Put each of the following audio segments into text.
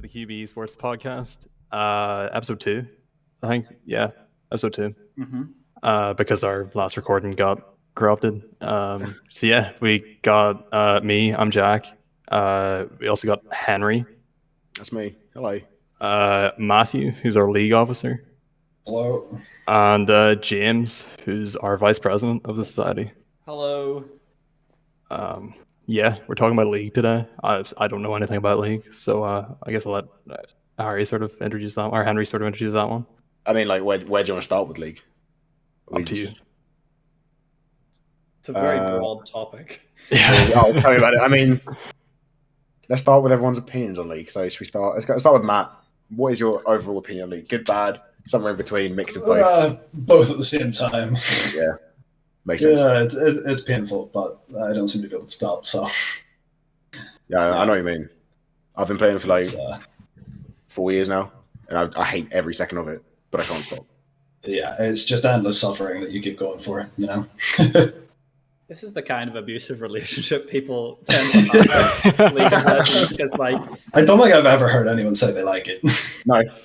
the QUB Esports podcast, episode 2, I think. Yeah, episode 2. Because our last recording got corrupted. So yeah, we got me. I'm Jack. We also got Henry. That's me. Hello. Matthew, who's our league officer. Hello. And James, who's our vice president of the society. Hello. Yeah, we're talking about league today. I don't know anything about league, so I guess I'll let Harry sort of introduce that, or Henry sort of introduce that one. I mean, like, where do you want to start with league? Up to you. It's a very broad topic. Yeah. I'll tell you about it. I mean, let's start with everyone's opinions on league. So should we start? Let's start with Matt. What is your overall opinion on league? Good, bad, somewhere in between, mix of both? Both at the same time. Yeah. Makes sense. Yeah, it's painful, but I don't seem to be able to stop, so... Yeah, I know what you mean. I've been playing for like 4 years now, and I hate every second of it, but I can't stop. Yeah, it's just endless suffering that you keep going for, you know? This is the kind of abusive relationship people tend to have with League of Legends. It's like, I don't think I've ever heard anyone say they like it.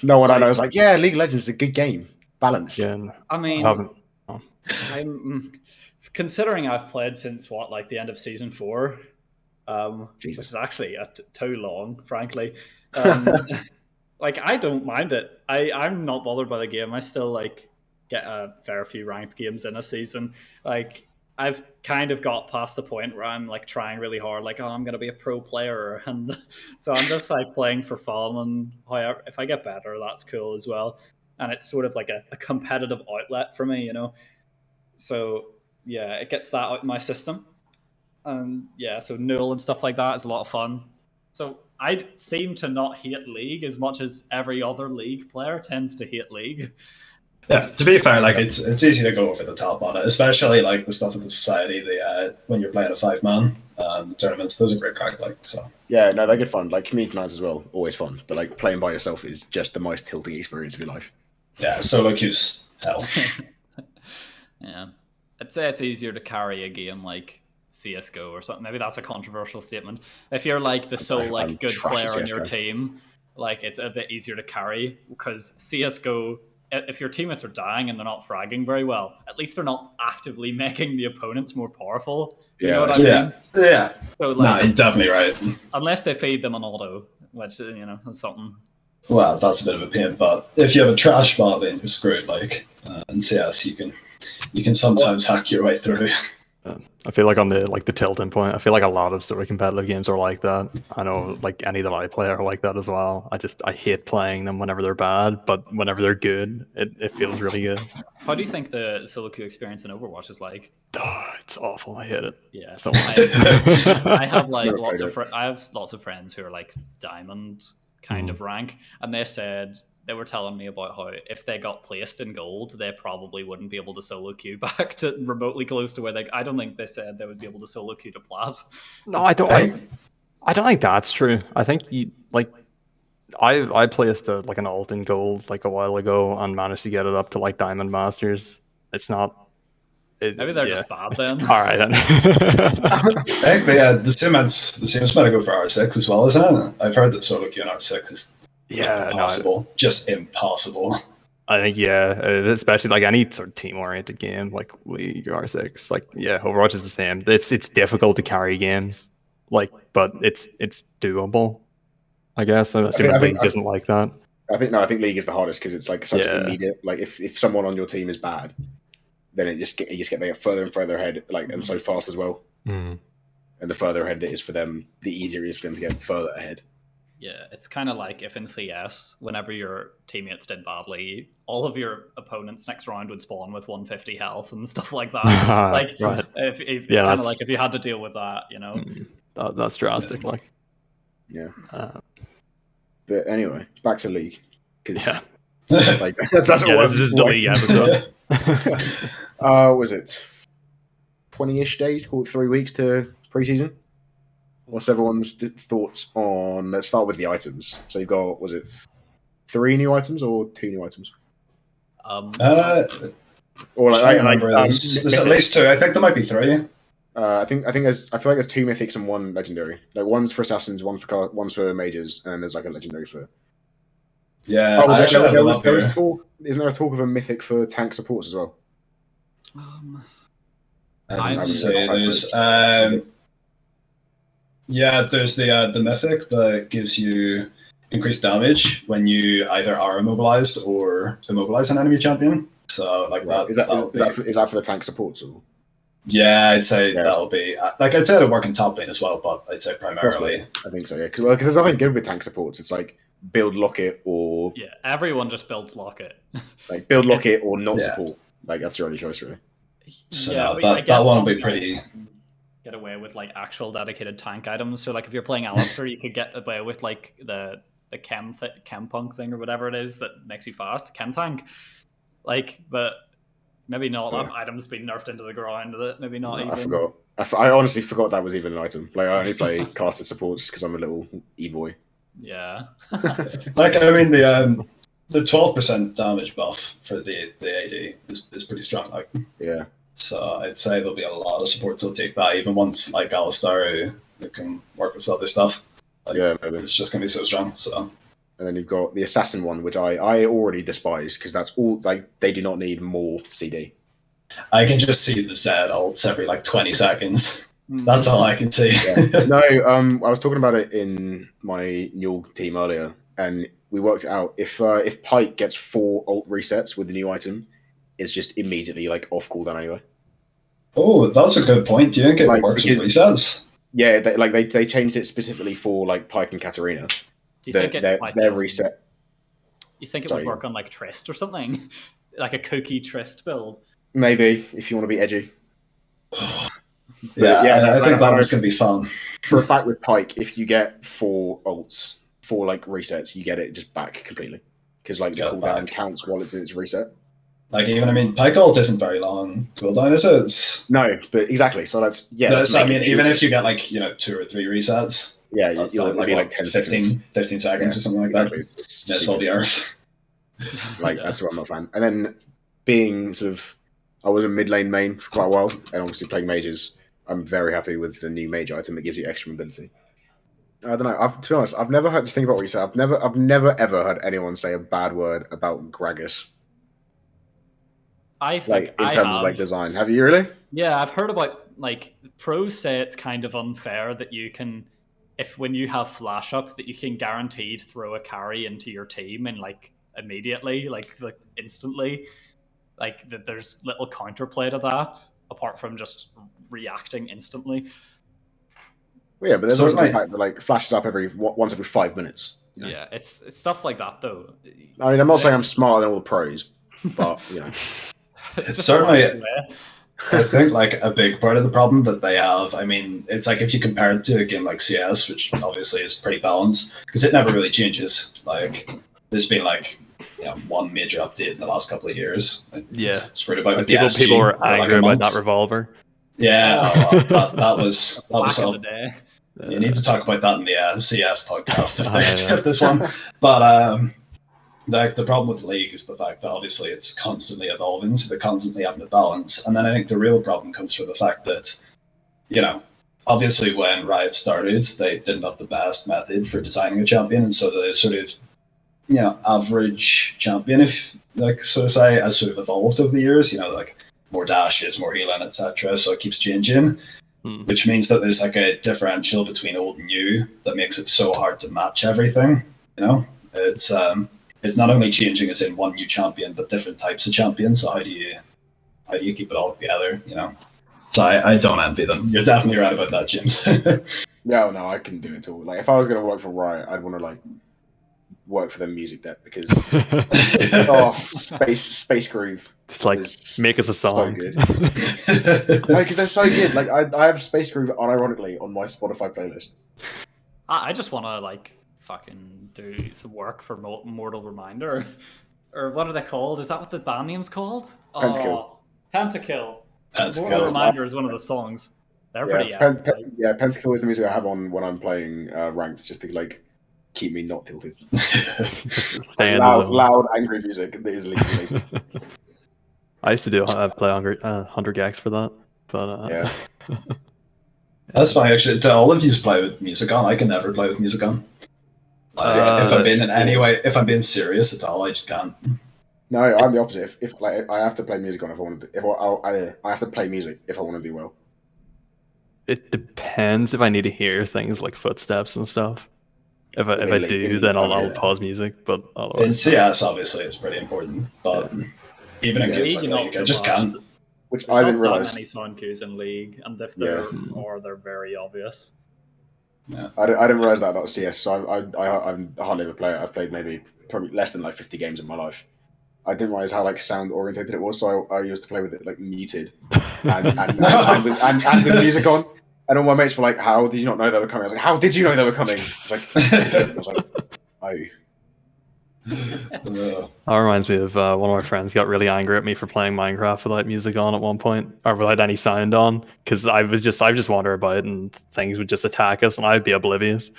No one I know is like, yeah, League of Legends is a good game. Balance. Yeah, I mean, I haven't. I'm considering I've played since like the end of season 4, which is actually too long, frankly. Like, I don't mind it. I'm not bothered by the game. I still like get a fair few ranked games in a season. Like, I've kind of got past the point where I'm like trying really hard, like, oh, I'm gonna be a pro player, and so I'm just like playing for fun. And however, if I get better, that's cool as well. And it's sort of like a competitive outlet for me, you know. So yeah, it gets that out of my system. And yeah, so Null and stuff like that is a lot of fun. So I seem to not hate League as much as every other League player tends to hate League. Yeah, to be fair, like it's easy to go over the top on it, especially like the stuff at the society. When you're playing a 5-man, the tournaments, those are great crack. Like, so Yeah, no, they're good fun. Like community nights as well, always fun. But like playing by yourself is just the most tilting experience of your life. yeah, solo queues, hell. Yeah, I'd say it's easier to carry a game like CS:GO or something. Maybe that's a controversial statement. If you're like the sole like good player on your team, like it's a bit easier to carry, because CS:GO, if your teammates are dying and they're not fragging very well, at least they're not actively making the opponents more powerful. You know what I mean? Yeah. So No, like, you're definitely right. unless they feed them an auto, which, you know, that's something. Well, that's a bit of a pain, but if you have a trash bot, then you're screwed. Like, in CS, you can sometimes hack your way through. I feel like on the tilting point, I feel like a lot of sort of competitive games are like that. I know like any that I play are like that as well. I hate playing them whenever they're bad, but whenever they're good, it feels really good. How do you think the solo queue experience in Overwatch is like? Oh, it's awful. I hate it. Yeah, So I have like Never lots played of lots of friends who are like diamond kind of rank, and they were telling me about how if they got placed in gold, they probably wouldn't be able to solo queue back to remotely close to where they. I don't think they said they would be able to solo queue to plat. No, I don't. I don't think that's true. I think I placed like an alt in gold like a while ago and managed to get it up to like diamond masters. It's not. Maybe they're just bad then. All right then. I think the Siemens might go for R6 as well, isn't it? I've heard that solo queue in R6 is impossible. Just impossible. I think, yeah, especially like any sort of team-oriented game like League or R6. Like, yeah, Overwatch is the same. It's difficult to carry games, like, but it's doable, I guess. I assume League doesn't like that. I think League is the hardest because it's like such an immediate. Like if someone on your team is bad, then you just get further and further ahead, like, and so fast as well. Mm. And the further ahead it is for them, the easier it is for them to get further ahead. Yeah, it's kind of like if in CS, whenever your teammates did badly, all of your opponents next round would spawn with 150 health and stuff like that. Like, right. It's kind of like if you had to deal with that, you know. That's drastic. Like, yeah. But anyway, back to League. Yeah. Like that's this is the League episode. Was it 20-ish days? Call it 3 weeks to preseason. What's everyone's thoughts on? Let's start with the items. So you've got, was it 3 new items or 2 new items? Or like, there's at least 2. I think there might be 3. I feel like there's 2 mythics and 1 legendary. Like one's for assassins, one's for mages, and then there's like a legendary for. Yeah, Oh, I actually have them up there was here. talk. Isn't there a talk of a mythic for tank supports as well? I'd say there's there's the mythic that gives you increased damage when you either are immobilized or immobilize an enemy champion. So like Right. that Is that for the tank supports? Or? Yeah, I'd say that'll be like I'd say it'll work in top lane as well, but I'd say primarily. I think so. Yeah, because there's nothing good with tank supports. It's like build Locket or everyone just builds Locket. Like build Locket or not support. Like that's your only choice, really. So that one will be pretty. Get away with like actual dedicated tank items. So like if you're playing Alistair, you could get away with like the chem punk thing or whatever it is that makes you fast, chem tank. Like, but maybe not. That item's been nerfed into the ground. Maybe not. I forgot. I honestly forgot that was even an item. Like I only play caster supports because I'm a little e-boy. Yeah. Like I mean the 12% damage buff for the AD is pretty strong. Like yeah. So I'd say there'll be a lot of supports that'll take that, even once like Alistair who can work with other stuff. Like, maybe it's just gonna be so strong. So. And then you've got the assassin one, which I already despise because that's all like they do not need more CD. I can just see the Z ults every like 20 seconds. That's all I can see. Yeah. No, I was talking about it in my Newell team earlier, and we worked it out. If Pike gets 4 ult resets with the new item, it's just immediately like off cooldown anyway. Oh, that's a good point. Do you think it works with resets? Yeah, they changed it specifically for like Pike and Katarina. Do you think it's like their reset? You think it would work on like Trist or something, like a cookie Trist build? Maybe if you want to be edgy. I think that one's gonna be fun. For a fact, with Pike, if you get 4 ults, 4 like resets, you get it just back completely because like the cooldown counts while it's in its reset. Like even Pike ult isn't very long cooldown, is it? No, but exactly. So that's even if you get like 2 or 3 resets. Yeah, you'll be like 10 15 seconds or something like that. This will be Earth. Like that's what I'm not a fan. And then being sort of, I was a mid lane main for quite a while, and obviously playing mages. I'm very happy with the new mage item that gives you extra mobility. I don't know. To be honest, I've never heard. Just think about what you said. I've never ever heard anyone say a bad word about Gragas. I think in terms of like design. Have you really? Yeah, I've heard about like pros say it's kind of unfair that you can, when you have flash up, that you can guaranteed throw a carry into your team and like immediately, like instantly, like that. There's little counterplay to that apart from just reacting instantly. Well, yeah, but there's also the fact that like flashes up once every 5 minutes. You know? Yeah, it's stuff like that though. I mean, I'm not saying I'm smarter than all the pros, but certainly. I think like a big part of the problem that they have, I mean, it's like if you compare it to a game like CS, which obviously is pretty balanced, because it never really changes. Like there's been like one major update in the last couple of years. Yeah, screwed about with people were angry about that revolver. Yeah, that was all. The day. You need to talk about that in the CS podcast if this one. But like the problem with League is the fact that obviously it's constantly evolving, so they're constantly having to balance. And then I think the real problem comes from the fact that, obviously when Riot started, they didn't have the best method for designing a champion, and so the sort of average champion, if like so to say, has sort of evolved over the years. Like more dashes, more healing, etc. So it keeps changing. Which means that there's like a differential between old and new that makes it so hard to match everything. It's not only changing as in one new champion, but different types of champions. So how do you keep it all together? So I don't envy them. You're definitely right about that, James. No, I couldn't do it at all. Like if I was going to work for Riot, I'd want to like work for their music deck because Space Groove. Just like make us a song. So good. No, because they're so good. Like I have Space Groove unironically on my Spotify playlist. I just want to like fucking do some work for Mortal Reminder, or what are they called? Is that what the band name's called? Pentakill. Pentakill. Mortal Reminder is one of the songs. They're pretty epic. Pentakill is the music I have on when I'm playing ranks, just to like keep me not tilted. Loud, angry music that is league related. I used to play 100 gags for that. But Yeah. That's fine, actually. Do all of you play with music on? I can never play with music on. Like, if I'm being in any way, if I'm being serious at all, I just can't. No, I'm the opposite. If like I have to play music on if I want to. I have to play music if I want to do well. it depends if I need to hear things like footsteps and stuff. If I do, then I'll pause music. But otherwise, in CS, obviously, it's pretty important. But even in games like League, I just can't. Which There's I didn't not realize. that many sound cues in League, and if there are, they're very obvious. Yeah. I didn't realize that about CS. So I hardly ever play it. I've played probably less than like 50 games in my life. I didn't realize how like sound orientated it was. So I used to play with it like muted and with music on. And all my mates were like, "How did you not know they were coming?" I was like, "How did you know they were coming?" I was like, "Oh." That reminds me of one of my friends got really angry at me for playing Minecraft without music on at one point, or without any sound on, because I would just wander about and things would just attack us and I'd be oblivious.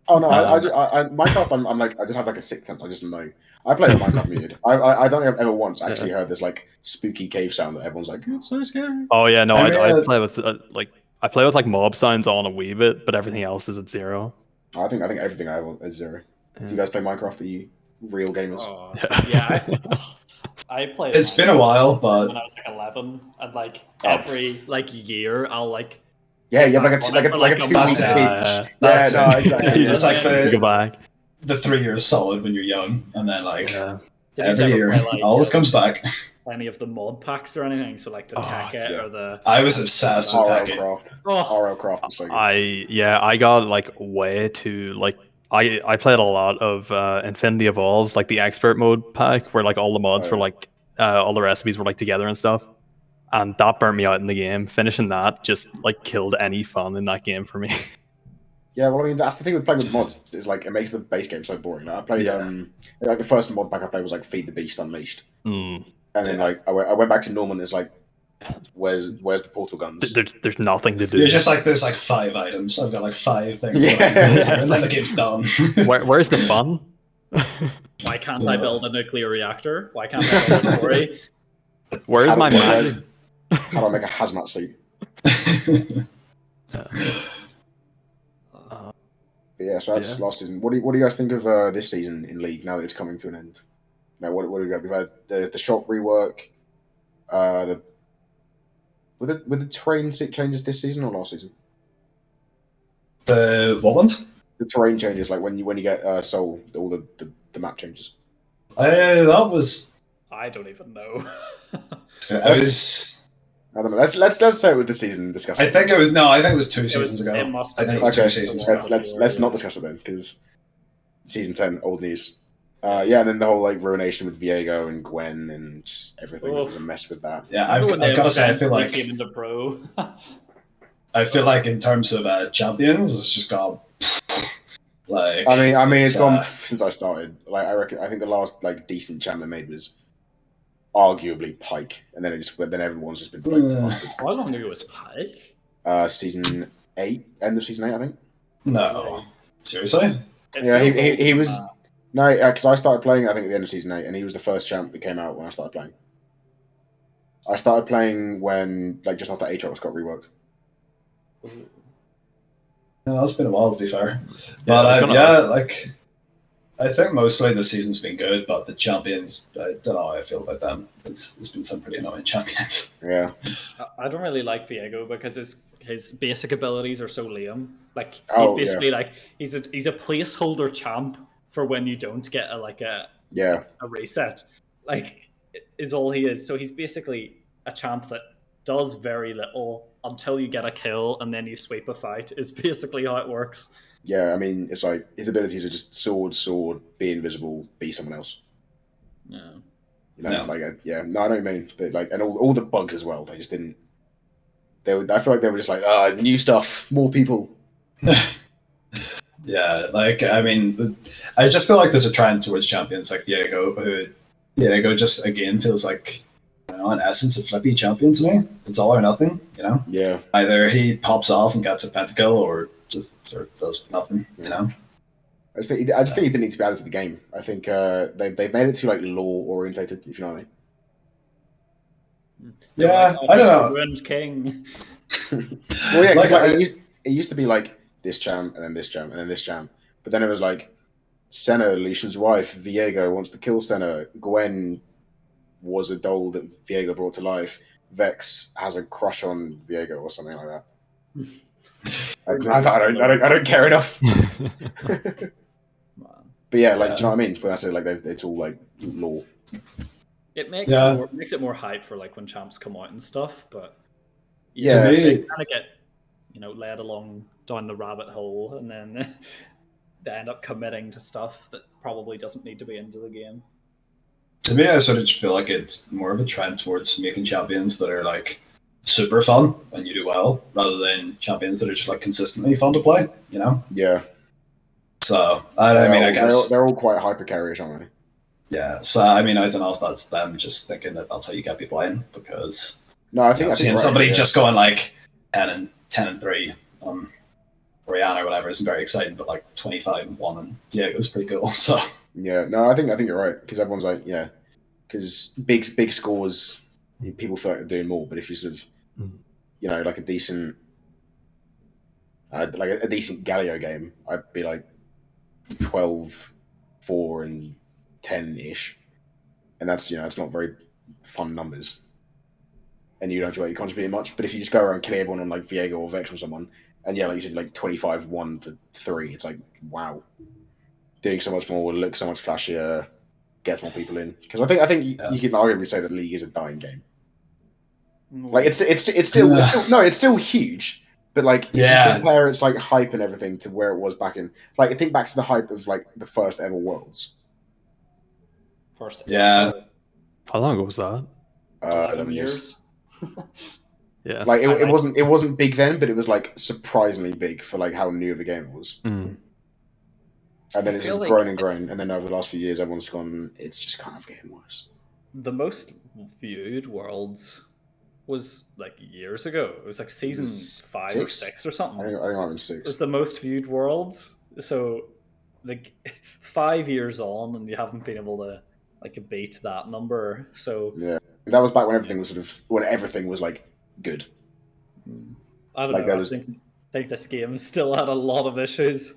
Oh no, Minecraft. I'm like, I just have like a sixth sense. I just know. I play Minecraft muted. I don't think I've ever once actually heard this like spooky cave sound that everyone's like, "It's so scary." Oh yeah, no, I play with I play with like mob sounds on a wee bit, but everything else is at 0. I think everything I have is 0. Do you guys play Minecraft? Are you real gamers? Yeah, I played. It's been a while, but when I was like 11, and like every like year, I'll like. Yeah, you have like a 2 week binge. Yeah, exactly. It's like go back. The 3 years solid when you're young, and then like Every year, always comes back. Any of the mod packs or anything? So like the Tekkit or the. I was obsessed with Tekkit. RL Craft is so good. I got like way too like I played a lot of Infinity Evolves, like the expert mode pack where like all the mods were like all the recipes were like together and stuff. And that burnt me out in the game. Finishing that just like killed any fun in that game for me. Yeah, well, I mean, that's the thing with playing with mods is like it makes the base game so boring. I played like the first mod pack I played was like Feed the Beast Unleashed, and then like I went back to normal and it's like, where's the portal guns? There's nothing to do. You're just like there's like 5 items. I've got like 5 things. And then the game's done. Where's the fun? Why can't I build a nuclear reactor? Why can't I build a quarry? Where's my magic? How do I make a hazmat suit? But yeah, so that's last season. What do you guys think of this season in League now that it's coming to an end? Now, what do we got? We've had the shop rework. Were the terrain changes this season or last season? The what ones? The terrain changes, like when you get Soul, all the map changes. That was. I don't even know. I don't know. Let's say it was the season discussed. I think it was 2 seasons ago. It must I think it was 2 seasons ago. Let's not discuss it then, because season 10, old news. And then the whole like ruination with Viego and Gwen and just everything was a mess with that. Yeah, I've got to say, I feel like came into pro. I feel like in terms of champions, it's just gone. Like, I mean, it's gone since I started. Like, I think the last like decent champ they made was arguably Pike, and then everyone's just been playing. How long ago was Pike? Season 8, end of season 8, I think. No, seriously? Yeah, he was. No, because I started playing, I think, at the end of season 8, and he was the first champ that came out when I started playing. I started playing when, like, just after Aatrox got reworked. No, that's been a while, to be fair. But like, I think mostly the season's been good, but the champions, I don't know how I feel about them. There's been some pretty annoying champions. Yeah. I don't really like Viego because his basic abilities are so lame. Like, he's basically like, he's a placeholder champ for when you don't get a reset, like, is all he is. So he's basically a champ that does very little until you get a kill and then you sweep a fight, is basically how it works. Yeah, I mean, it's like his abilities are just sword, be invisible, be someone else. Yeah. No, I know what I mean. But like, and all the bugs as well, they just didn't. I feel like they were just like, new stuff, more people. Yeah, like, I mean, I just feel like there's a trend towards champions like Viego, who just, again, feels like, in essence, a flippy champion to me. It's all or nothing, Yeah. Either he pops off and gets a pentakill, or just sort of does nothing, I just think he didn't need to be added to the game. I think they've made it too, like, lore-orientated, if you know what I Yeah, like, I don't know. Ruined King. Well, yeah, 'cause, like, it used to be like this champ, and then this champ, and then this champ. But then it was like Senna, Lucian's wife, Viego wants to kill Senna. Gwen was a doll that Viego brought to life. Vex has a crush on Viego or something like that. I don't care enough. But yeah, like, do you know what I mean? When I say like it's all like lore. It makes it more hype for like when champs come out and stuff, but yeah, they kind of get led along down the rabbit hole, and then they end up committing to stuff that probably doesn't need to be into the game. To me, I sort of just feel like it's more of a trend towards making champions that are like super fun when you do well, rather than champions that are just like consistently fun to play. Yeah. So I guess they're all quite hyper carryish, aren't they? Yeah. So I mean, I don't know if that's them just thinking that that's how you get people in, because I think seeing somebody just going like 10 and 3 on Oriana or whatever isn't very exciting, but like 25 and 1 and Diego's pretty cool. So yeah, no, I think you're right, because everyone's like, because big scores, people feel like they're doing more. But if you sort of, like a decent, Galio game, I'd be like 12, 4, and 10 ish, and that's it's not very fun numbers, and you don't feel like you're contributing much. But if you just go around killing everyone on like Viego or Vex or someone, and like you said, like 25, 1 for 3, it's like, wow, doing so much more, looks so much flashier, gets more people in. Because I think you can arguably say that League is a dying game. Like it's still huge, but like if you compare its like hype and everything to where it was back in, like, I think back to the hype of like the first ever Worlds. How long ago was that? 11 years. Yeah, like it wasn't big then, but it was like surprisingly big for like how new of a game it was. Mm. And then it's just grown and grown, and then over the last few years, everyone's gone, it's just kind of getting worse. The most viewed Worlds was like years ago. It was like season 5 or 6 or something. I think it might have been 6. It was the most viewed Worlds. So like 5 years on, and you haven't been able to like beat that number. So yeah, that was back when everything was like good. I don't know. I think this game still had a lot of issues.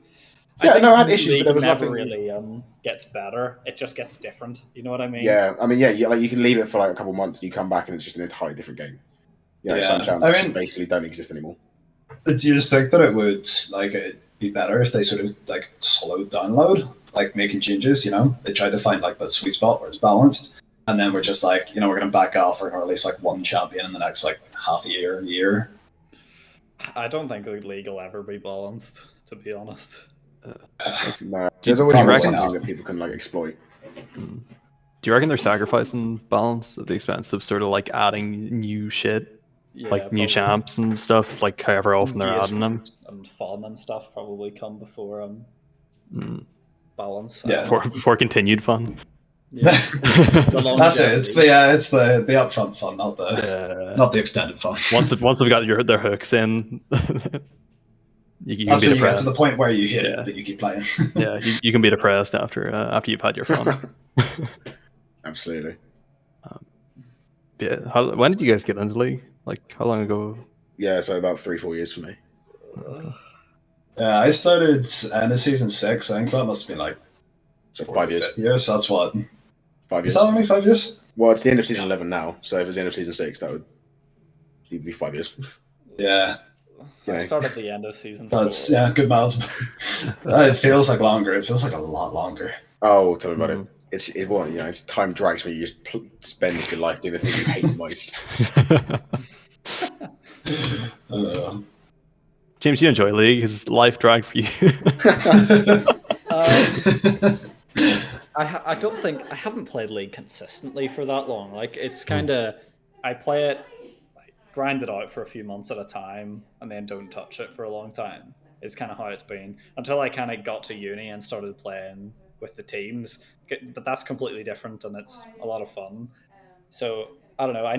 Yeah, I had issues, but there was never nothing really gets better. It just gets different. You know what I mean? Yeah, I mean, like you can leave it for like a couple of months, and you come back, and it's just an entirely different game. Some champs just basically don't exist anymore. Do you just think that it would be better if they sort of like slowed download, like making changes? They tried to find like that sweet spot where it's balanced, and then we're just like, we're going to back off. We're going to release like one champion in the next like half a year. I don't think the league will ever be balanced, to be honest. No, there's always something that people can like exploit. Do you reckon they're sacrificing balance at the expense of sort of like adding new shit, like new champs and stuff, like however often they're adding them? And fun and stuff probably come before balance. Yeah, before continued fun. Yeah. That's it. It's the upfront fun, not the extended fun. Once they've got their hooks in. That's when you get to the point where you hit it, that you keep playing. Yeah, you can be depressed after you've had your fun. Absolutely. When did you guys get into League? Like, how long ago? Yeah, so about 3-4 years for me. Yeah, I started end of season 6. I think that must have been like 5 years. Yes, that's what. 5 years. Is that only 5 years? Well, it's the end of season 11 now, so if it's the end of season 6, that would be 5 years. Yeah. I started at the end of season 4. That's good miles. It feels like longer. It feels like a lot longer. Oh, tell me about it. It's time drags when you just spend your life doing the thing you hate the most. James, you enjoy League? Is life drag for you? I don't think I haven't played League consistently for that long. Like, it's kind of I play it, grind it out for a few months at a time, and then don't touch it for a long time. Is kind of how it's been until I kind of got to uni and started playing with the teams. But that's completely different, and it's a lot of fun. So I don't know. I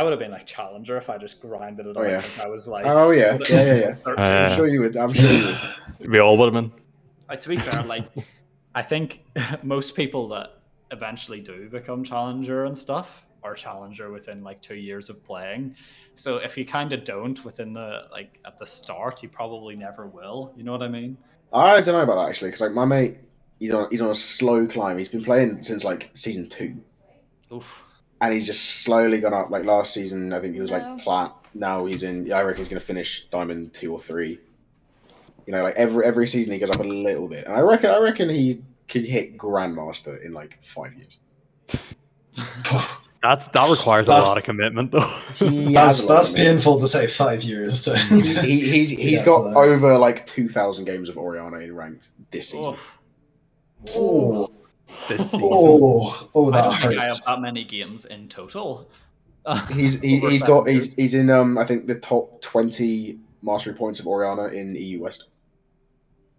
would have been like challenger if I just grinded it out since I was like. Oh yeah. I'm sure you would. We all would have been. To be fair, I think most people that eventually do become challenger and stuff or challenger within like 2 years of playing. So if you kind of don't within the like at the start, you probably never will. You know what I mean? I don't know about that actually, because like my mate, he's on a slow climb. He's been playing since like season 2. Oof. And he's just slowly gone up. Like last season, I think he was like plat. Now he's in. I reckon he's going to finish diamond 2 or 3. You know, like every season he goes up a little bit, and I reckon he could hit grandmaster in like 5 years. That requires a lot of commitment, though. That's painful to say 5 years. He's got over like 2,000 games of Orianna in ranked this season. Oh. This season. That hurts. I have that many games in total. He's in I think the top 20 mastery points of Orianna in EU West.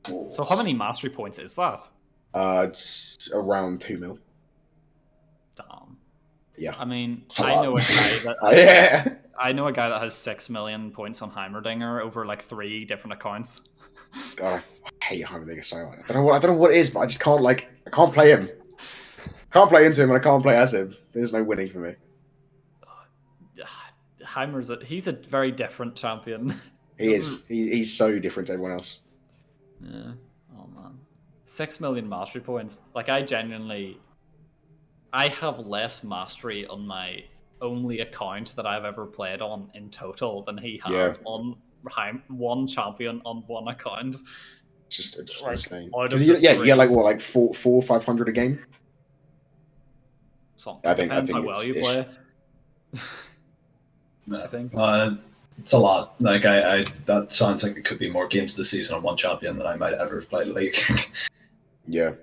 So how many mastery points is that? It's around 2 mil. Damn. Yeah. I mean, I know a guy that has 6 million points on Heimerdinger over like 3 different accounts. God, I hate Heimerdinger so much. I don't know what it is, but I just can't I can't play him. I can't play into him and I can't play as him. There's no winning for me. He's a very different champion. He is. He's so different to everyone else. Yeah. Oh man. 6 million mastery points. Like I have less mastery on my only account that I've ever played on in total than he has on one champion on one account. It's just like, insane. You get like what, like 400-500 a game? Something. I think how well you play. I think. It's a lot. Like that sounds like it could be more games this season on one champion than I might ever have played League. Yeah.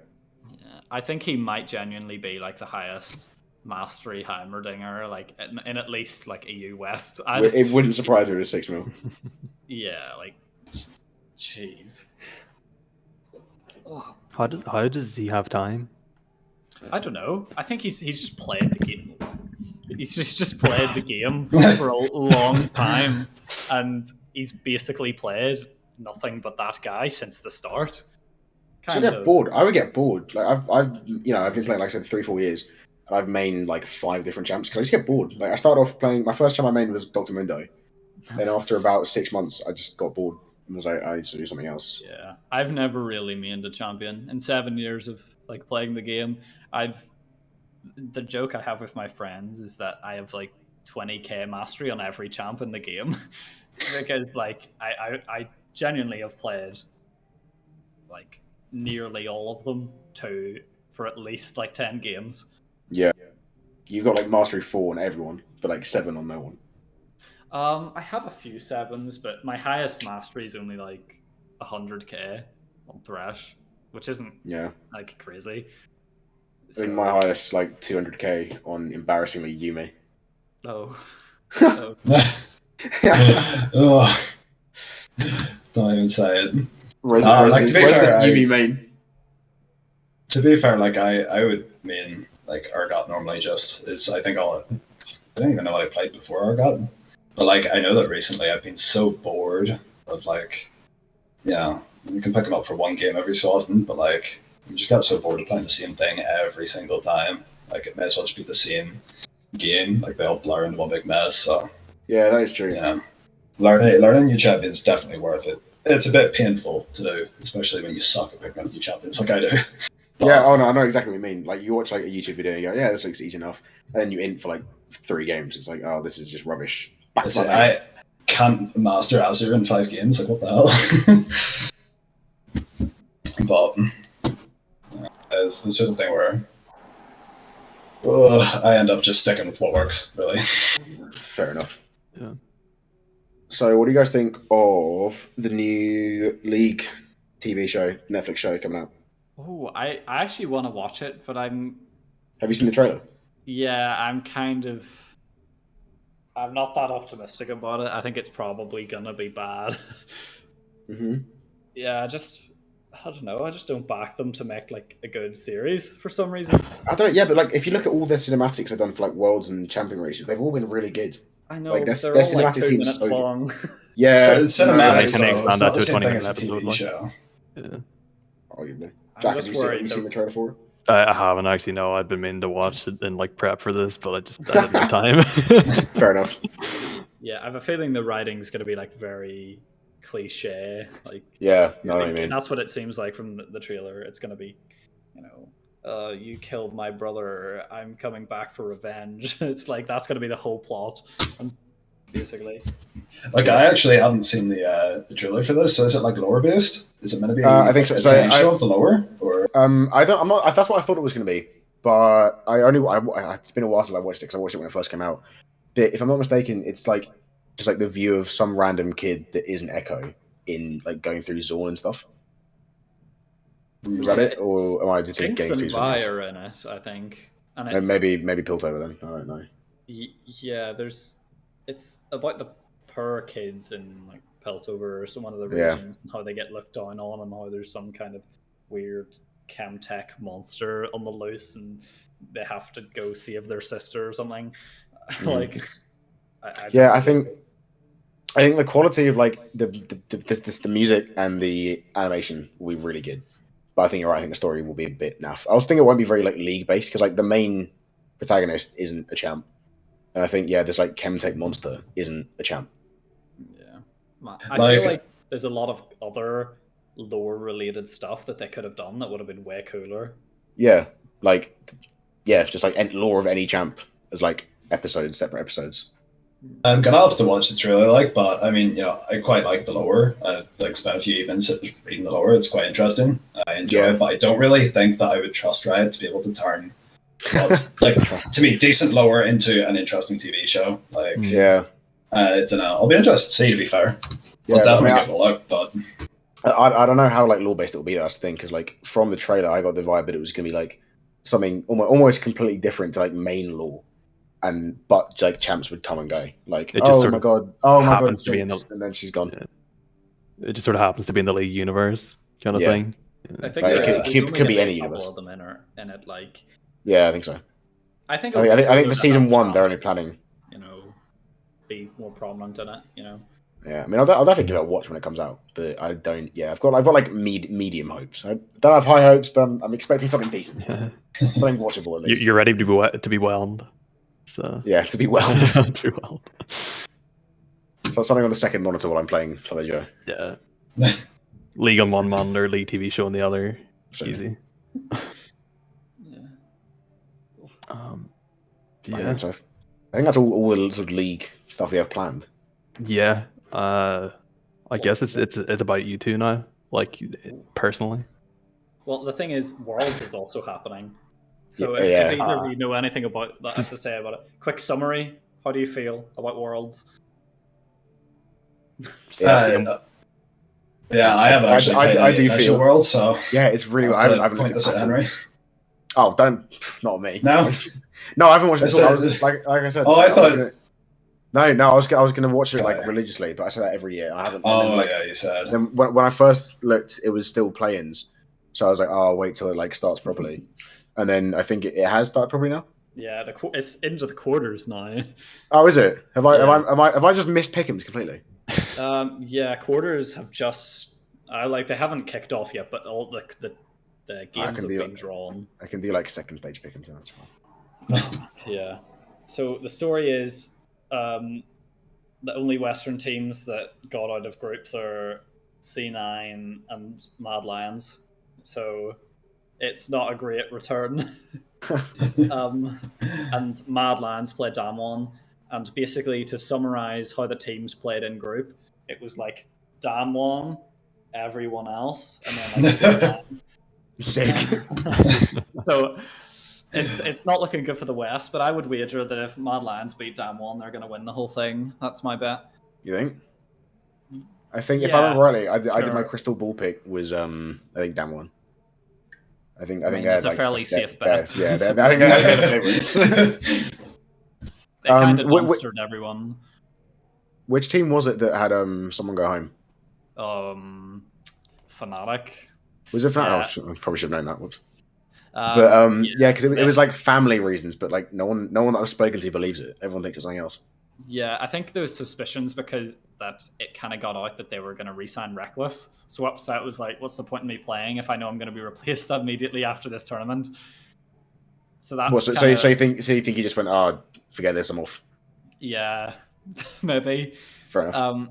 I think he might genuinely be like the highest mastery Heimerdinger, like in at least like EU West. It wouldn't surprise me with 6 mil. Yeah, like, jeez. How does he have time? I don't know. I think he's just played the game. He's just played the game for a long time, and he's basically played nothing but that guy since the start. I get bored. I would get bored. Like I've been playing, like I said, 3-4 years, and I've mained like 5 different champs because I just get bored. Like I started off playing. My first champ I mained was Dr. Mundo, and after about 6 months, I just got bored and was like, I need to do something else. Yeah, I've never really mained a champion in 7 years of like playing the game. The joke I have with my friends is that I have like 20k mastery on every champ in the game because like I genuinely have played like nearly all of them for at least like 10 games. Yeah, you've got like mastery 4 on everyone, but like 7 on no one. I have a few 7s, but my highest mastery is only like 100k on Thresh, which isn't like crazy. I think my highest like 200k on embarrassingly Yume. Oh. Don't even say it. Where's the Yume main? To be fair, like I would main like Urgot normally just is I don't even know what I played before Urgot. But like I know that recently I've been so bored of like you can pick them up for one game every so often, but like you just got so bored of playing the same thing every single time. Like it may as well just be the same game. Like they all blur into one big mess. So yeah, that is true. Yeah, learning new champions is definitely worth it. It's a bit painful to do, especially when you suck at picking up new champions, like I do. But, yeah, I know exactly what you mean. Like you watch like a YouTube video, and you go, "Yeah, this looks easy enough," and then you int for like 3 games. It's like, "Oh, this is just rubbish." I can't master Azure in 5 games. Like what the hell? But it's the sort of thing where I end up just sticking with what works, really. Fair enough. Yeah. So, what do you guys think of the new League TV show, Netflix show coming out? Oh, I actually want to watch it, but Have you seen the trailer? Yeah, I'm not that optimistic about it. I think it's probably gonna be bad. Mm-hmm. Yeah, I don't know. I just don't back them to make like a good series for some reason. I don't. Yeah, but like if you look at all their cinematics they've done for like Worlds and Champion races, they've all been really good. I know. Like their they're all cinematics like 2 seem minutes so long. Yeah, cinematics. Can they expand that to a 20-minute TV episode? show. Arguably. I'm Jack, just have you worried seen the trailer for it? I haven't actually. No, I'd been meaning to watch it and like prep for this, but I had no time. Fair enough. Yeah, I have a feeling the writing's going to be like very cliche. Like, yeah, no, I mean that's what it seems like from the trailer. It's going to be, you know, you killed my brother. I'm coming back for revenge. It's like that's going to be the whole plot, basically. Like, I actually haven't seen the trailer for this. So is it like lore based? Is it meant to be? I think so. Potential of the lore, or I'm not. That's what I thought it was going to be, but it's been a while since I watched it because I watched it when it first came out. But if I'm not mistaken, it's like just like the view of some random kid that isn't Echo in like going through Zorn and stuff. Was that it, or am I just getting confused? Jinx and Vi are in it, I think, and it's, maybe Piltover then. I don't know. Yeah, it's about the poor kids in like Piltover or some one of the regions and how they get looked down on, and how there's some kind of weird chemtech monster on the loose, and they have to go save their sister or something. Like, I think the quality of like the music and the animation will be really good, but I think you're right. I think the story will be a bit naff. I was thinking it won't be very like league based because like the main protagonist isn't a champ, and I think this like chemtech monster isn't a champ. Yeah, I feel like there's a lot of other lore related stuff that they could have done that would have been way cooler. Yeah, just like lore of any champ as like separate episodes. I'm gonna have to watch the trailer, but I mean, I quite like the lore. I've spent a few evenings reading the lore. It's quite interesting. I enjoy it, but I don't really think that I would trust Riot to be able to turn to me decent lore into an interesting TV show. I don't know. I'll be interested to see. To be fair, I'll definitely give it a look, but I don't know how like lore based it will be. That's the thing, because like from the trailer, I got the vibe that it was gonna be like something almost completely different to like main lore. But like champs would come and go. Like, it just oh my god, to be in the, and then she's gone. Yeah. It just sort of happens to be in the League universe kind of thing. I think it could be any universe. Of them in it, like. Yeah, I think so. I think for season 1 they're only planning. Be more prominent in it. Yeah, I mean, I'll definitely give it a watch when it comes out, but I don't. Yeah, I've got like medium hopes. I don't have high hopes, but I'm expecting something decent, something watchable at least. You're ready to be whelmed. So to be whelmed. To be whelmed. So something on the second monitor while I'm playing Solid Joe. Yeah. League on one monitor, League TV show on the other. Sure. Easy. I think that's all the sort of League stuff we have planned. Yeah. I guess it's about you two now, like personally. Well, the thing is, Worlds is also happening. So if either of you know anything about that to say about it, quick summary. How do you feel about Worlds? I haven't actually played I do feel Worlds, so it's really. I haven't point this at Henry. Oh, don't! Not me. No, no, I haven't watched it. I was like I said. Oh, I thought. No, I was going to watch it like religiously, but I say that every year. I haven't. You said. Then when I first looked, it was still play-ins, so I was like, oh, I'll wait till it like starts properly. And then I think it has started probably now. Yeah, it's into the quarters now. Oh, is it? Have I just missed Pick'ems completely? Quarters have just they haven't kicked off yet, but all the games have been drawn. I can do like second stage Pick'ems, and that's fine. Yeah. So the story is the only Western teams that got out of groups are C9 and Mad Lions. So it's not a great return. And Mad Lions played Damwon. And basically, to summarize how the teams played in group, it was like Damwon, everyone else, and then like sick. So it's not looking good for the West, but I would wager that if Mad Lions beat Damwon, they're going to win the whole thing. That's my bet. You think? I think if I remember rightly, I did my crystal ball pick was I think Damwon. I think that's a fairly safe bet. I think they're the favorites. They kind of dumpstered everyone. Which team was it that had someone go home? Fnatic. Was it Fnatic? I probably should have known that. Whoops. But because it was like family reasons, but like no one that I've spoken to believes it. Everyone thinks it's something else. Yeah, I think those suspicions because that it kind of got out that they were going to re-sign Reckless. So Upset was like, what's the point in me playing if I know I'm going to be replaced immediately after this tournament? So that's so you think he just went, forget this, I'm off. Yeah, maybe. Fair enough.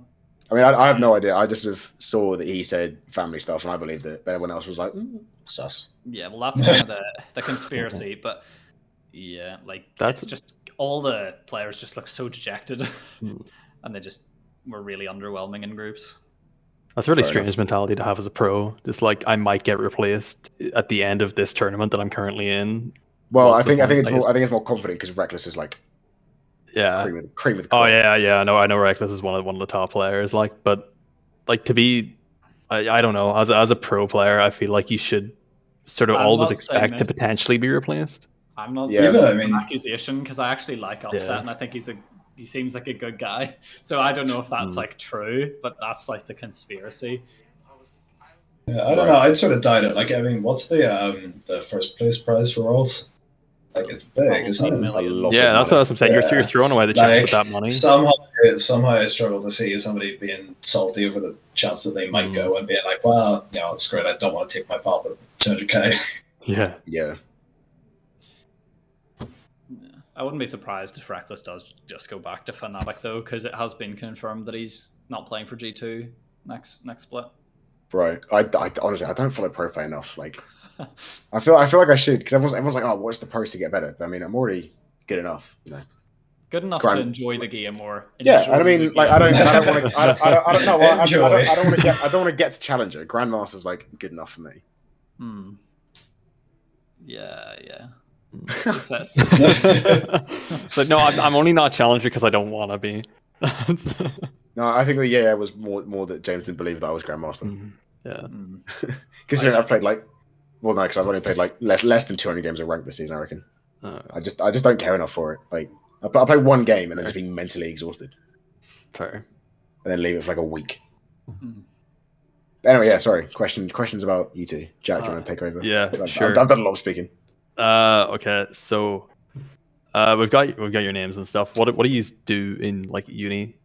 I mean, I have no idea. I just sort of saw that he said family stuff, and I believed it. But everyone else was like, sus. Yeah, well, that's kind of the conspiracy. But yeah, like it's just all the players just look so dejected, and they just were really underwhelming in groups. That's a really strange mentality to have as a pro. Just like I might get replaced at the end of this tournament that I'm currently in. Well, I think it's more confident because Reckless is like. Yeah. Cream with oh yeah. I know Reckless is one of the top players. Like, but like to be, I don't know. As a pro player, I feel like you should sort of always expect to potentially be replaced. I'm not saying it's an accusation because I actually like Upset and I think he seems like a good guy. So I don't know if that's like true, but that's like the conspiracy. Yeah, I don't know. I'd sort of doubt it. Like, I mean, what's the first place prize for Worlds? Like, it's big, isn't it? Yeah, that's what I'm saying. Yeah. You're throwing away the chance at that money. Somehow I struggle to see somebody being salty over the chance that they might go and being like, well, screw it, I don't want to take my pop at 200k. Yeah. I wouldn't be surprised if Reckless does just go back to Fnatic, though, because it has been confirmed that he's not playing for G2 next split. Right. I honestly, I don't follow pro play enough. Like, I feel like I should because everyone's like, oh, what's the pros to get better? But I mean, I'm already good enough, Good enough to enjoy the game more. Yeah, I mean, like I don't want to get to Challenger. Grandmaster's like good enough for me. Yeah. So no, I'm only not Challenger because I don't want to be. No, I think it was more that James didn't believe that I was Grandmaster. Yeah, considering I've played because I've only played like less than 200 games of ranked this season. I reckon. I just don't care enough for it. Like I play one game and then just be mentally exhausted. Fair. And then leave it for like a week. Anyway, sorry. Questions about you two. Jack, do you want to take over? Yeah, sure. I've done a lot of speaking. Okay, so we've got your names and stuff. What do you do in like uni?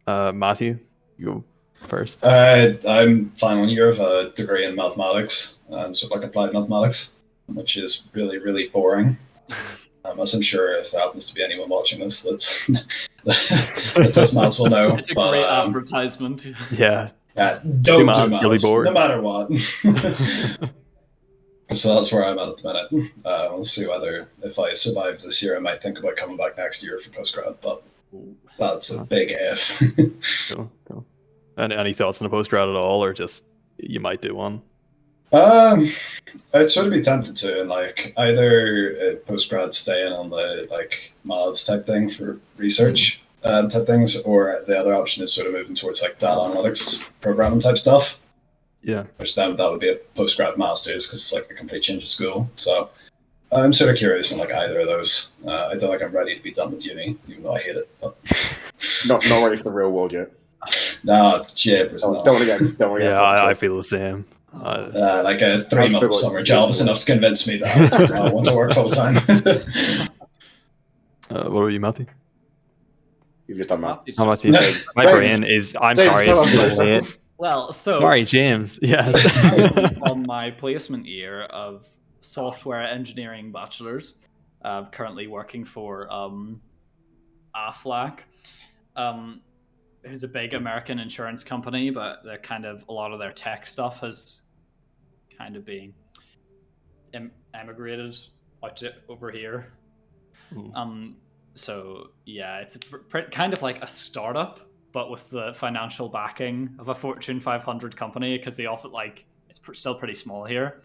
Matthew, you go first. I'm final year of a degree in mathematics, so like applied mathematics, which is really, really boring. As I'm sure if there happens to be anyone watching this that does maths will know. It's a great advertisement. Yeah. Don't do maths, you'll be bored. no matter what. So that's where I'm at the minute. We'll see if I survive this year, I might think about coming back next year for postgrad, but that's a big if. Cool. And any thoughts on a postgrad at all, or just you might do one? I'd sort of be tempted to, and like either postgrad staying on the like mods type thing for research type things, or the other option is sort of moving towards like data analytics programming type stuff. Yeah, which then that would be a postgrad master's because it's like a complete change of school. So I'm sort of curious on like either of those. I don't think I'm ready to be done with uni, even though I hate it. But not ready for the real world yet. No, Jibers. Don't want to get. Yeah, I feel the same. Like a 3-month summer job is enough to convince me that I want to work full time. What are you, Matthew? You've just done math. Matthew. My brain is. I'm sorry. It's well, so sorry, James. Yes. On my placement year of software engineering bachelor's, currently working for Aflac. Who's a big American insurance company, but they're kind of a lot of their tech stuff has kind of been emigrated out over here. So yeah, it's kind of like a startup, but with the financial backing of a Fortune 500 company because they offer it's still pretty small here.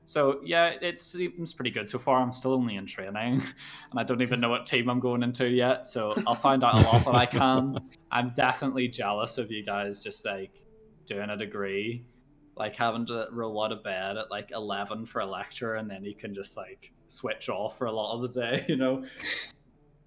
So yeah, it seems pretty good so far. I'm still only in training, and I don't even know what team I'm going into yet. So I'll find out a lot when I can. I'm definitely jealous of you guys just like doing a degree, like having to roll out of bed at like 11 for a lecture, and then you can just like switch off for a lot of the day,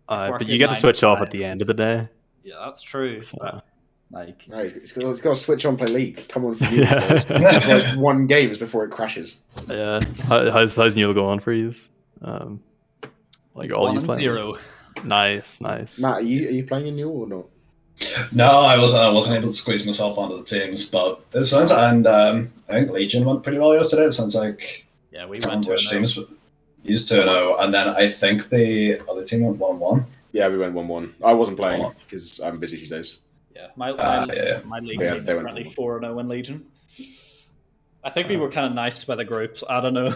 But you get to switch off at the end of the day. Yeah, that's true. So. But, like, no, it's got to switch on, play League. Come on for you. Like 1 games before it crashes. Yeah. How's Neil going for you? Like all 1 you and playing? 0. Nice. Matt, are you playing in New or not? No, I wasn't able to squeeze myself onto the teams, but it sounds, and I think Legion went pretty well yesterday. It sounds like we went to which teams used 2-0, and then I think the other team went 1-1. Yeah, we went 1-1. I wasn't playing because I'm busy these days. Yeah, my league team is currently 4-0 in Legion. I think we were kind of nice by the groups. I don't know.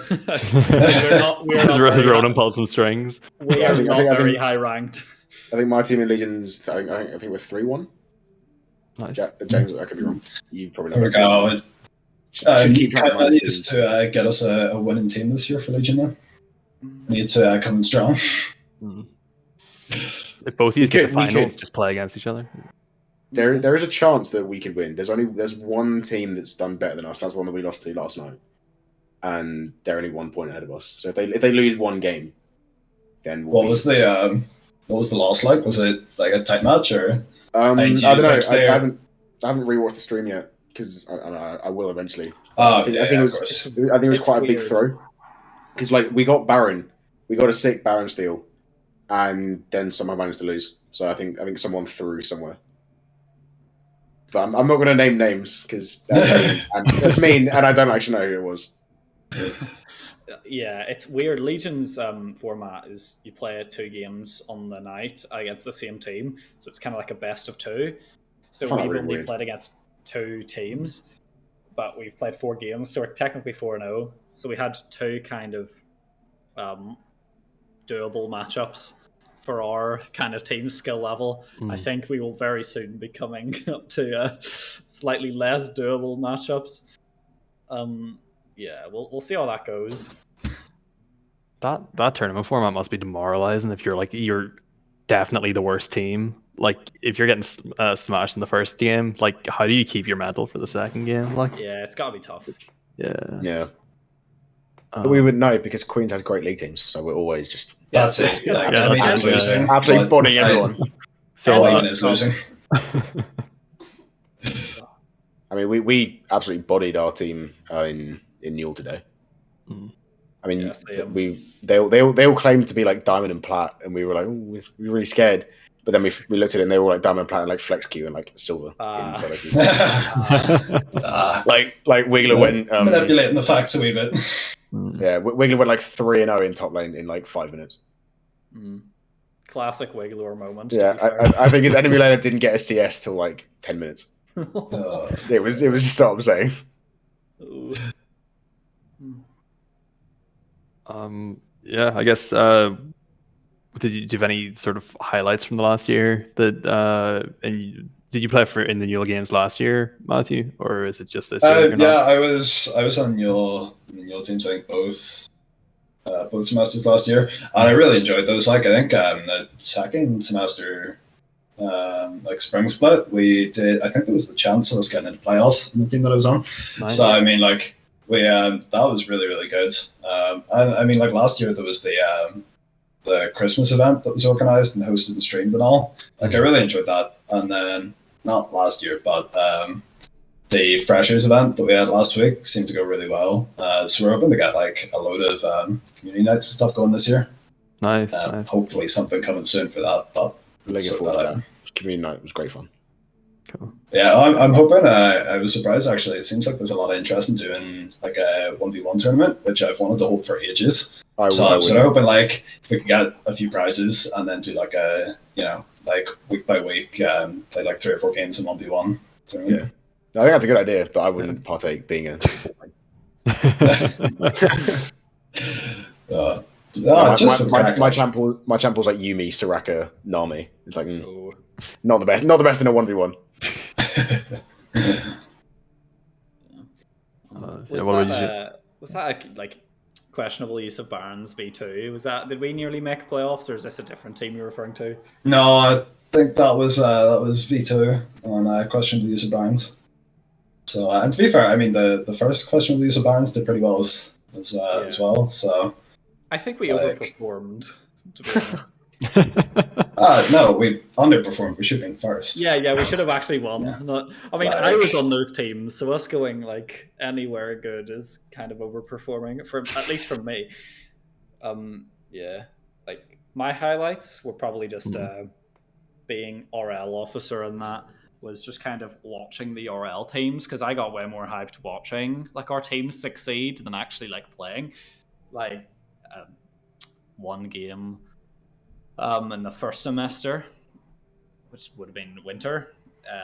we're not rolling pulse and strings. We are not very high ranked. I think my team in Legion's. I think we're 3-1. Nice. Yeah, James, I could be wrong. You probably know. There we go. I need to get us a winning team this year for Legion. Then we need to come in strong. If both of you get the finals, just play against each other. There is a chance that we could win. There's one team that's done better than us. That's the one that we lost to last night, and they're only 1 point ahead of us. So if they lose one game, then what was the loss like? Was it like a tight match or? I don't know. I haven't rewatched the stream yet because I will eventually. I think it was quite a big throw because like we got Baron, we got a sick Baron steal, and then somehow managed to lose. So I think someone threw somewhere. But I'm not going to name names because that's mean, and I don't actually know who it was. Yeah, it's weird. Legion's format is you play 2 games on the night against the same team, so it's kind of like a best of 2. So we've only played against 2 teams, but we've played 4 games, so we're technically 4-0. So we had 2 kind of doable matchups for our kind of team skill level. I think we will very soon be coming up to slightly less doable matchups. Yeah, we'll see how that goes. That tournament format must be demoralizing if you're definitely the worst team. Like if you're getting smashed in the first game, like how do you keep your mental for the second game? Like it's gotta be tough. Yeah. But we would know because Queens has great league teams, so we're always just that's it. Absolutely bodying everyone. So is losing. I mean, we absolutely bodied our team in Newell today. I mean, they all claimed to be like diamond and plat, and we were like, we were really scared. But then we looked at it, and they were like diamond, plat, and like flex Q and like silver. Like Wiggler went manipulating the facts a wee bit. Yeah, Wiggler went like 3-0 in top lane in like 5 minutes. Classic Wiggler moment. Yeah, I think his enemy laner didn't get a CS till like 10 minutes. It was just what I'm saying. Yeah, I guess. Do you have any sort of highlights from the last year that and did you play in the Newell games last year, Matthew, or is it just this year? Yeah, I was on Newell teams, I think both semesters last year, and I really enjoyed those. Like I think the second semester, like spring split, we did. I think there was the chance of us getting into playoffs in the team that I was on. Nice. So I mean, like we that was really really good. And I mean, like last year there was the Christmas event that was organised and hosted and streamed and all. Like I really enjoyed that. And then not last year, but the Freshers event that we had last week seemed to go really well. So we're hoping to get like a load of community nights and stuff going this year. Nice. Hopefully something coming soon for that. But community night was great fun. Cool. Yeah, I'm hoping. I was surprised actually. It seems like there's a lot of interest in doing like a 1v1 tournament, which I've wanted to hold for ages. So I'm hoping like if we could get a few prizes and then do like a like week by week play like 3 or 4 games in 1v1. Yeah, I think that's a good idea, but I wouldn't partake being a. My champion's like Yumi, Soraka, Nami. It's like not the best in a 1v1. Was that like questionable use of Barons V2? Did we nearly make playoffs, or is this a different team you're referring to? No, I think that was V2 on questionable use of Barons. So and to be fair, I mean the first questionable use of Barons did pretty well as well. So I think we overperformed, to be honest. No, we underperformed. We should have been first. Yeah, we should have actually won. Yeah. I was on those teams, so us going like anywhere good is kind of overperforming, at least from me. Yeah, like my highlights were probably just being RL officer, and that was just kind of watching the RL teams, because I got way more hyped watching like our teams succeed than actually like playing. Like one game in the first semester, which would have been winter,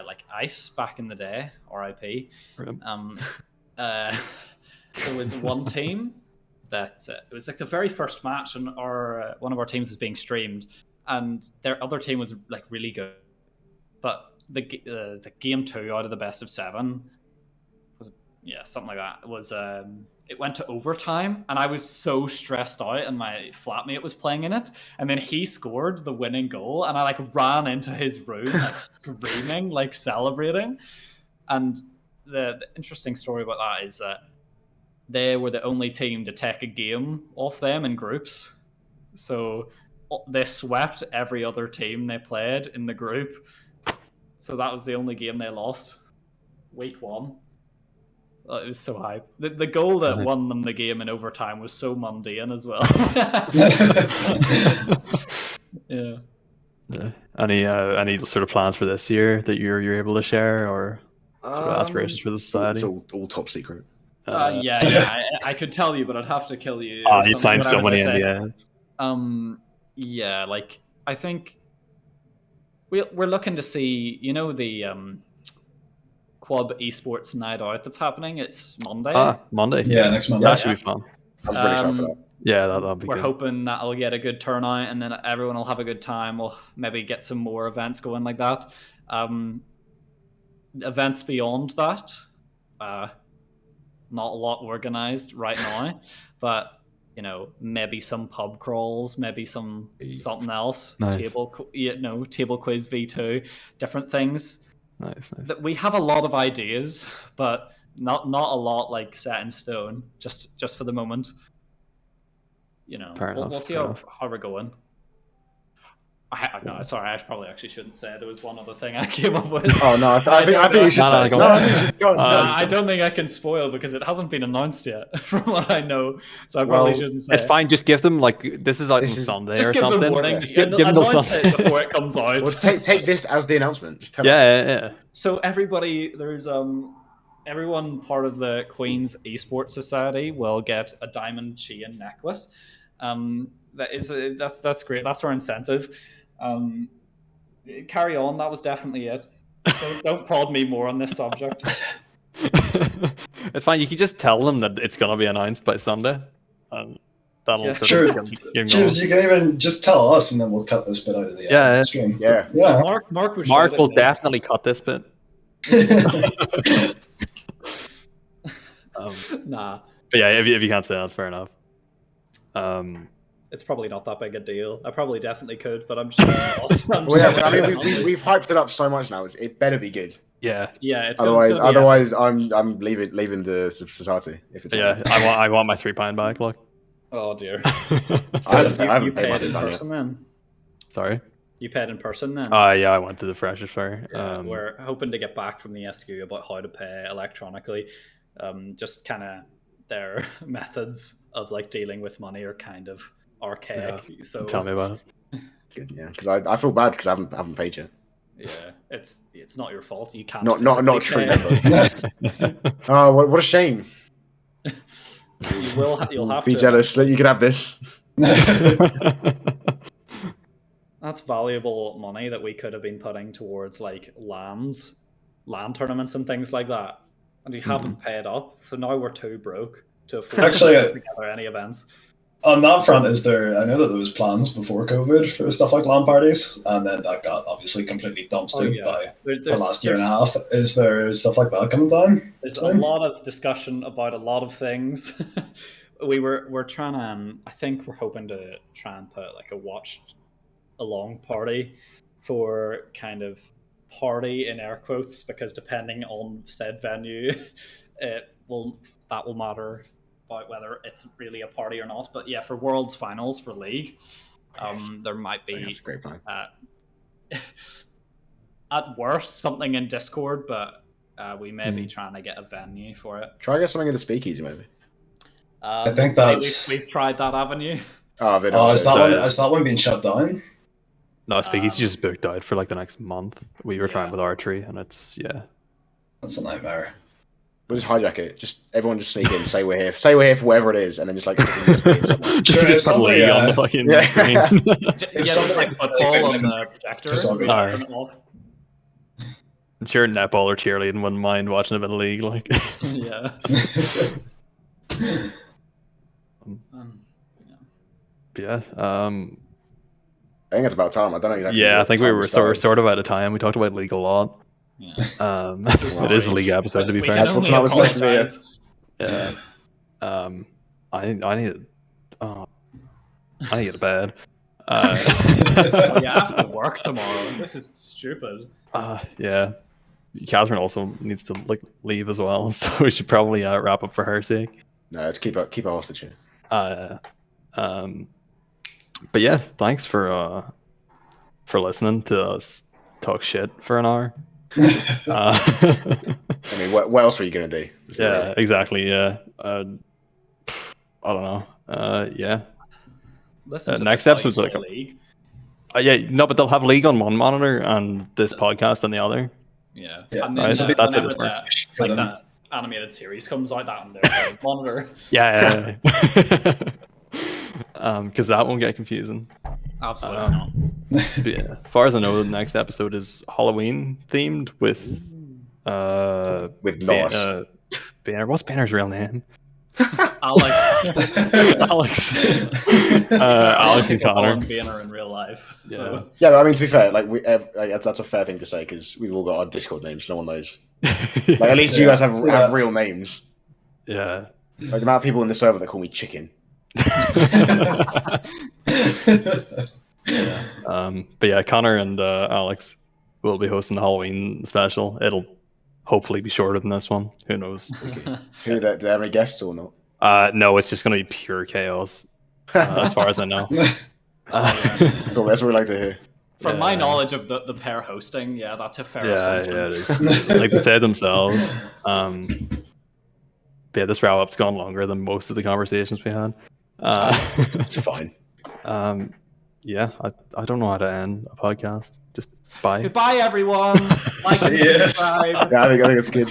like ice back in the day, RIP. There was one team that it was like the very first match, and our one of our teams was being streamed, and their other team was like really good, but the game 2 out of the best of 7 was, yeah, something like that, was it went to overtime, and I was so stressed out, and my flatmate was playing in it, and then he scored the winning goal, and I like ran into his room like screaming, like celebrating. And the interesting story about that is that they were the only team to take a game off them in groups, so they swept every other team they played in the group, so that was the only game they lost. Week 1. It was so hype. The goal that won them the game in overtime was so mundane as well. Yeah. Any sort of plans for this year that you're able to share, or sort of aspirations for the society? It's all top secret. I could tell you, but I'd have to kill you. You signed so many NDAs. Yeah, like I think we're looking to see, you know, the QUB Esports night out that's happening. It's Monday. Monday. Yeah, next Monday. That should be fun. I'm pretty excited for that. Yeah, that'll be We're good. hoping that'll get a good turnout, and then everyone will have a good time. We'll maybe get some more events going like that. Events beyond that, not a lot organized right now, but you know, maybe some pub crawls, maybe something else. Nice. Table quiz V2, different things. Nice. We have a lot of ideas, but not a lot like set in stone. Just for the moment, you know. We'll see how we're going. Sorry, I probably actually shouldn't say. There was one other thing I came up with. Oh no, I think you should say. I don't think I can spoil because it hasn't been announced yet, from what I know. So I probably shouldn't say. It's fine. Just give them like this is out on Sunday or something. Them warning. Just give them the Sunday before it comes out. Well, take this as the announcement. Just tell us. Yeah. So everybody, there's everyone part of the Queen's Esports Society will get a diamond chain necklace. That's great. That's our incentive. Carry on. That was definitely it. Don't prod me more on this subject. It's fine. You can just tell them that it's gonna be announced by Sunday, and that'll sure. You can even just tell us, and then we'll cut this bit out of the stream. Yeah. Mark will definitely cut this bit. Nah. But yeah, if you can't say that, that's fair enough. It's probably not that big a deal. I probably definitely could, but I'm just. I mean, we've hyped it up so much now. It better be good. Yeah. It's otherwise, I'm leaving the society. If it's I want my £3 back. Look. Oh dear. you paid in person then. Sorry. You paid in person then. I went to the Freshers Fair. We're hoping to get back from the SQ about how to pay electronically. Just kind of their methods of like dealing with money are kind of archaic. Yeah. So tell me about it. Good, yeah, because I feel bad because I haven't paid yet. Yeah, it's not your fault. You can't. Not true. Oh, what a shame. You'll have be to jealous that you could have this. That's valuable money that we could have been putting towards like LAN tournaments and things like that, and we haven't paid up. So now we're too broke to afford to put together any events. On that front, I know that there was plans before COVID for stuff like LAN parties, and then that got obviously completely dumpstered by the last year and a half. Is there stuff like that coming down? There's a lot of discussion about a lot of things. we're trying to. I think we're hoping to try and put like a watch along party for kind of party in air quotes, because depending on said venue, that will matter about whether it's really a party or not. But yeah, for Worlds Finals for League, there might be that's a great plan. At worst something in Discord, but we may be trying to get a venue for it. Try to get something in the speakeasy maybe. I think that's we've tried that avenue. VODS. Is that one being shut down? No, Speakeasy just booked out for like the next month. We were trying with archery, and it's That's a nightmare. We'll just hijack it. Just everyone just sneak in, say we're here. Say we're here for whatever it is, and then just like just put League on the fucking screen. Yeah, like football on the projector. I'm sure netball or cheerleading wouldn't mind watching a bit of League, like. Yeah. Yeah. I think it's about time. I don't know exactly. Yeah, I think we were sort of out of time. We talked about League a lot. Yeah. It is a League episode, to be fair. That's what tonight was supposed to be. Yeah. I need to get to bed. I have to work tomorrow. This is stupid. Yeah. Catherine also needs to leave as well, so we should probably wrap up for her sake. No, to keep her hostage here. But yeah, thanks for listening to us talk shit for an hour. I mean, what else were you gonna do? Yeah, exactly. Yeah, I don't know. Yeah. Next episode's like League. No, but they'll have League on one monitor and this podcast on the other. Yeah. And right? That's how this works. Like that animated series comes out on their monitor. Yeah. Because that won't get confusing. Absolutely not. Yeah, as far as I know, the next episode is Halloween themed with Norris. Banner. What's Banner's real name? Alex. Alex and Connor. Banner in real life. Yeah. So. Yeah, but I mean, to be fair, that's a fair thing to say because we've all got our Discord names. No one knows. At least you guys have real names. Yeah. The amount of people in the server that call me Chicken. But yeah, Connor and Alex will be hosting the Halloween special. It'll hopefully be shorter than this one. Who knows? Okay. Do they have any guests or not? No, it's just going to be pure chaos, as far as I know. Cool, that's what we like to hear. From my knowledge of the pair hosting, that's a fair assumption. Yeah, it is. Like they said themselves. Yeah, this wrap-up's gone longer than most of the conversations we had. It's fine. Yeah, I don't know how to end a podcast. Just bye. Goodbye, everyone. Like and subscribe. Yeah, I think it's good.